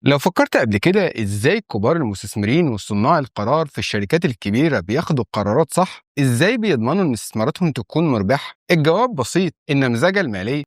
لو فكرت قبل كده ازاي كبار المستثمرين وصناع القرار في الشركات الكبيرة بياخدوا قرارات صح؟ ازاي بيضمنوا ان استثماراتهم تكون مربحة؟ الجواب بسيط، النمذجة المالية.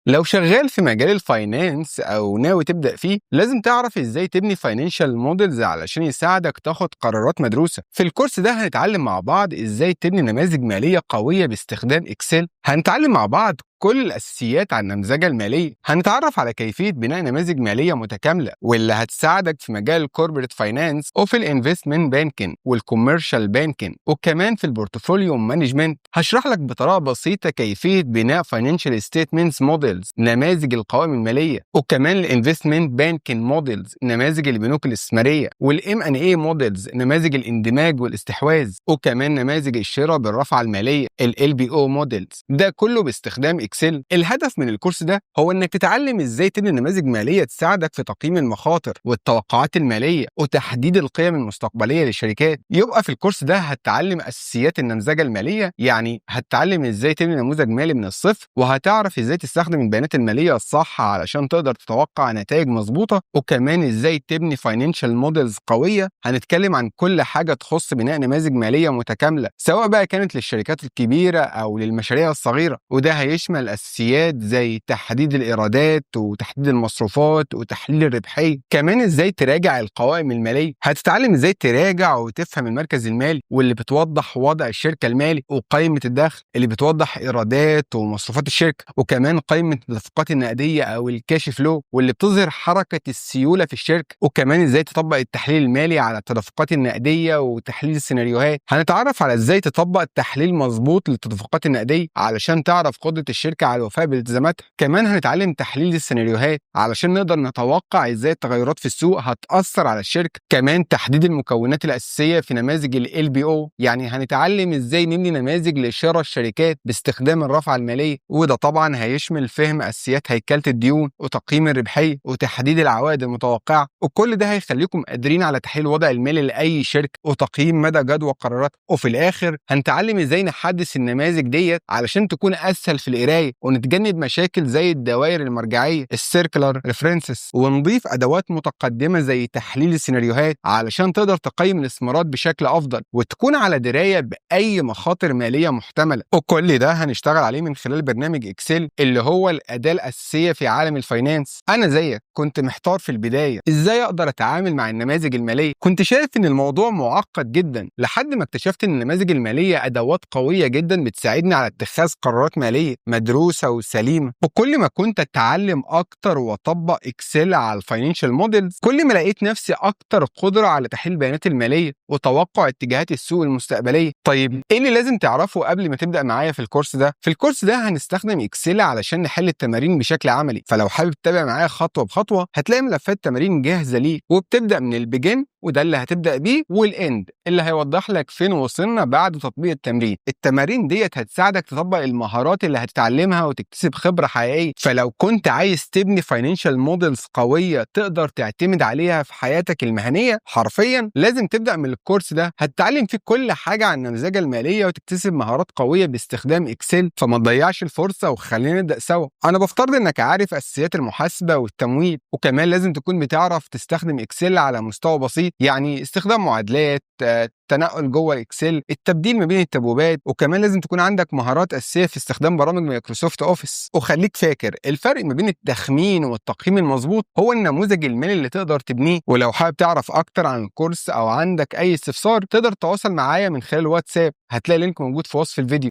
لو شغال في مجال الفاينانس او ناوي تبدأ فيه، لازم تعرف ازاي تبني فاينانشال موديلز علشان يساعدك تاخد قرارات مدروسة. في الكورس ده هنتعلم مع بعض ازاي تبني نماذج مالية قوية باستخدام اكسل. هنتعلم مع بعض كل الأساسيات عن النمذجة المالية. هنتعرف على كيفية بناء نماذج مالية متكاملة واللي هتساعدك في مجال الكوربريت فاينانس وفي الانفستمنت بانكينج والكوميرشال بانكينج وكمان في البورتفوليو مانجمنت. هشرح لك بطريقة بسيطة كيفية بناء فاينانشال ستيتمنتس موديلز، نماذج القوائم المالية، وكمان الانفستمنت بانكينج موديلز، نماذج البنوك الاستثمارية، والام ان اي موديلز، نماذج الاندماج والاستحواذ، وكمان نماذج الشراء بالرفعة المالية ال بي او موديلز. ده كله باستخدام اكسل. الهدف من الكورس ده هو انك تتعلم ازاي تبني نماذج ماليه تساعدك في تقييم المخاطر والتوقعات الماليه وتحديد القيم المستقبليه للشركات. يبقى في الكورس ده هتتعلم اساسيات النمذجه الماليه، يعني هتتعلم ازاي تبني نموذج مالي من الصفر، وهتعرف ازاي تستخدم البيانات الماليه الصح علشان تقدر تتوقع نتائج مظبوطه، وكمان ازاي تبني فاينانشال موديلز قويه. هنتكلم عن كل حاجه تخص بناء نماذج ماليه متكامله، سواء بقى كانت للشركات الكبيره او للمشاريع الصغيره، وده هيشمل الاساسيات زي تحديد الايرادات وتحديد المصروفات وتحليل الربحيه. كمان ازاي تراجع القوائم الماليه، هتتعلم ازاي تراجع وتفهم المركز المالي واللي بتوضح وضع الشركه المالي، وقائمه الدخل اللي بتوضح ايرادات ومصروفات الشركه، وكمان قائمه التدفقات النقديه او الكاش فلو واللي بتظهر حركه السيوله في الشركه، وكمان ازاي تطبق التحليل المالي على التدفقات النقديه وتحليل السيناريوهات. هنتعرف على ازاي تطبق التحليل مظبوط للتدفقات النقديه علشان تعرف قدره الشركه على الوفاء بالتزاماتها. كمان هنتعلم تحليل السيناريوهات علشان نقدر نتوقع ازاي التغيرات في السوق هتأثر على الشركة. كمان تحديد المكونات الأساسية في نماذج ال بي او، يعني هنتعلم ازاي نبني نماذج لشراء الشركات باستخدام الرافعة المالية، وده طبعا هيشمل فهم أساسيات هيكلة الديون وتقييم الربحية وتحديد العوائد المتوقعة. وكل ده هيخليكم قادرين على تحليل الوضع المالي لأي شركة وتقييم مدى جدوى قراراتها. وفي الآخر هنتعلم ازاي نحدث النماذج ديت علشان تكون أسهل في القراية، ونتجنب مشاكل زي الدوائر المرجعيه السيركلر ريفرنسز، ونضيف ادوات متقدمه زي تحليل السيناريوهات علشان تقدر تقيم الاستثمارات بشكل افضل وتكون على درايه باي مخاطر ماليه محتمله. وكل ده هنشتغل عليه من خلال برنامج اكسل اللي هو الاداه الاساسيه في عالم الفاينانس. انا زيك كنت محتار في البدايه ازاي اقدر اتعامل مع النماذج الماليه، كنت شايف ان الموضوع معقد جدا لحد ما اكتشفت ان النماذج الماليه ادوات قويه جدا بتساعدني على اتخاذ قرارات ماليه مدروسه وسليمه. وكل ما كنت اتعلم اكتر واطبق اكسل على الفاينانشال موديلز، كل ما لقيت نفسي اكتر قدره على تحليل البيانات الماليه وتوقع اتجاهات السوق المستقبليه. طيب ايه اللي لازم تعرفه قبل ما تبدا معايا في الكورس ده؟ في الكورس ده هنستخدم اكسل علشان نحل التمارين بشكل عملي، فلو حابب تتابع معايا خطوه بخطوه هتلاقي ملفات تمارين جاهزه ليك، وبتبدا من البيجن وده اللي هتبدا بيه، والاند اللي هيوضح لك فين وصلنا بعد تطبيق التمرين. التمارين ديت هتساعدك تطبق المهارات اللي هتتعلمها وتكتسب خبره حقيقيه. فلو كنت عايز تبني فاينانشال موديلز قويه تقدر تعتمد عليها في حياتك المهنيه حرفيا، لازم تبدا من الكورس ده. هتتعلم فيه كل حاجه عن النمذجه الماليه وتكتسب مهارات قويه باستخدام اكسل، فما تضيعش الفرصه وخلينا نبدا سوا. انا بفترض انك عارف اساسيات المحاسبه والتمويل، وكمان لازم تكون بتعرف تستخدم اكسل على مستوى بسيط، يعني استخدام معادلات، تنقل جوه الاكسل، التبديل ما بين التبويبات، وكمان لازم تكون عندك مهارات اساسيه في استخدام برامج مايكروسوفت اوفيس. وخليك فاكر الفرق ما بين التخمين والتقييم المظبوط هو النموذج المالي اللي تقدر تبنيه. ولو حابب تعرف اكتر عن الكورس او عندك اي استفسار تقدر تتواصل معايا من خلال واتساب، هتلاقي لينك موجود في وصف الفيديو.